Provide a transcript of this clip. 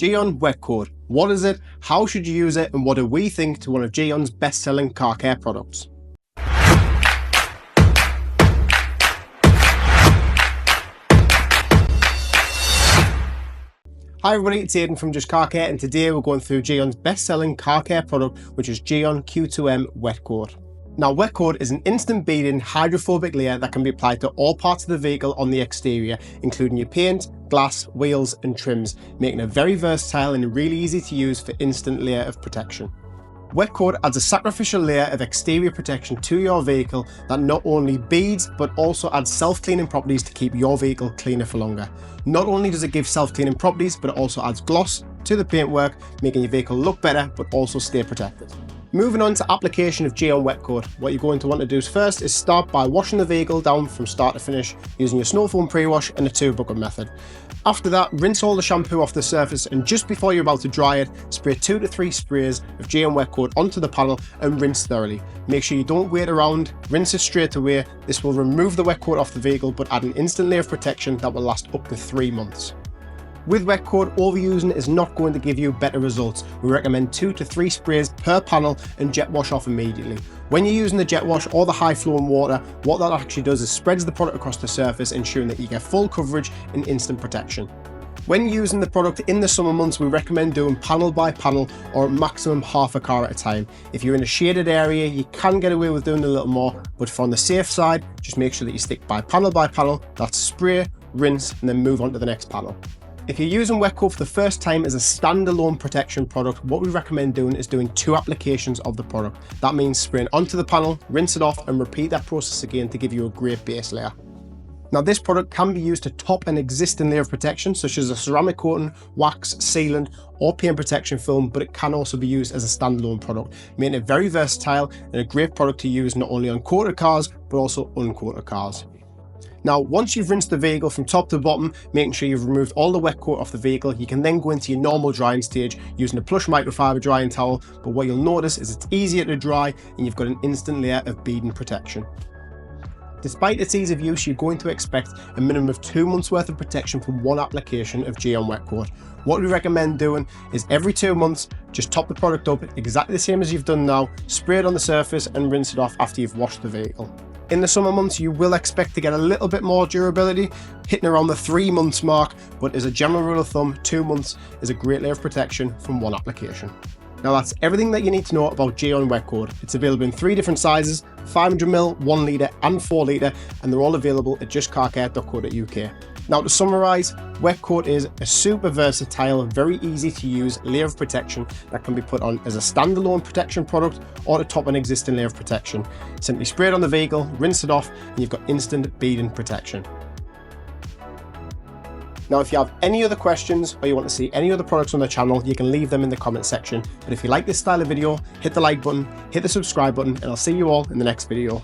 GYEON Wet Coat. What is it? How should you use it? And what do we think to one of GYEON's best-selling car care products? Hi everybody, it's Aiden from Just Car Care, and today we're going through GYEON's best-selling car care product, which is GYEON Q²M Wet Coat. Now, Wet Coat is an instant beading hydrophobic layer that can be applied to all parts of the vehicle on the exterior, including your paint, glass, wheels and trims, making it very versatile and really easy to use for instant layer of protection. Wet Coat adds a sacrificial layer of exterior protection to your vehicle that not only beads but also adds self-cleaning properties to keep your vehicle cleaner for longer. Not only does it give self-cleaning properties, but it also adds gloss to the paintwork, making your vehicle look better but also stay protected. Moving on to application of GYEON Wet Coat, what you're going to want to do first is start by washing the vehicle down from start to finish using your snow foam pre-wash and a 2-bucket method. After that, rinse all the shampoo off the surface, and just before you're about to dry it, spray 2 to 3 sprays of GYEON Wet Coat onto the panel and rinse thoroughly. Make sure you don't wait around, rinse it straight away. This will remove the wet coat off the vehicle but add an instant layer of protection that will last up to 3 months. With Wet Coat, overusing is not going to give you better results. We recommend 2 to 3 sprays per panel and jet wash off immediately. When you're using the jet wash or the high flowing water, what that actually does is spreads the product across the surface, ensuring that you get full coverage and instant protection. When using the product in the summer months, we recommend doing panel by panel or maximum half a car at a time. If you're in a shaded area, you can get away with doing a little more, but for on the safe side, just make sure that you stick by panel, that's spray, rinse and then move on to the next panel. If you're using Wet Coat for the first time as a standalone protection product, what we recommend doing is doing 2 applications of the product. That means spraying onto the panel, rinse it off and repeat that process again to give you a great base layer. Now, this product can be used to top an existing layer of protection such as a ceramic coating, wax, sealant or paint protection film, but it can also be used as a standalone product, making it very versatile and a great product to use not only on coated cars but also uncoated cars. Now, once you've rinsed the vehicle from top to bottom, making sure you've removed all the wet coat off the vehicle, you can then go into your normal drying stage using a plush microfiber drying towel, but what you'll notice is it's easier to dry and you've got an instant layer of beading protection. Despite its ease of use, you're going to expect a minimum of 2 months worth of protection from one application of GYEON Wet Coat. What we recommend doing is every 2 months, just top the product up exactly the same as you've done now, spray it on the surface and rinse it off after you've washed the vehicle. In the summer months, you will expect to get a little bit more durability, hitting around the 3 months mark, but as a general rule of thumb, 2 months is a great layer of protection from one application. Now that's everything that you need to know about GYEON Wet Coat. It's available in 3 different sizes, 500ml, 1 litre and 4 litre, and they're all available at justcarcare.co.uk. Now to summarise, Wet Coat is a super versatile, very easy to use layer of protection that can be put on as a standalone protection product or to top an existing layer of protection. Simply spray it on the vehicle, rinse it off, and you've got instant beading protection. Now, if you have any other questions or you want to see any other products on the channel, you can leave them in the comment section. But if you like this style of video, hit the like button, hit the subscribe button, and I'll see you all in the next video.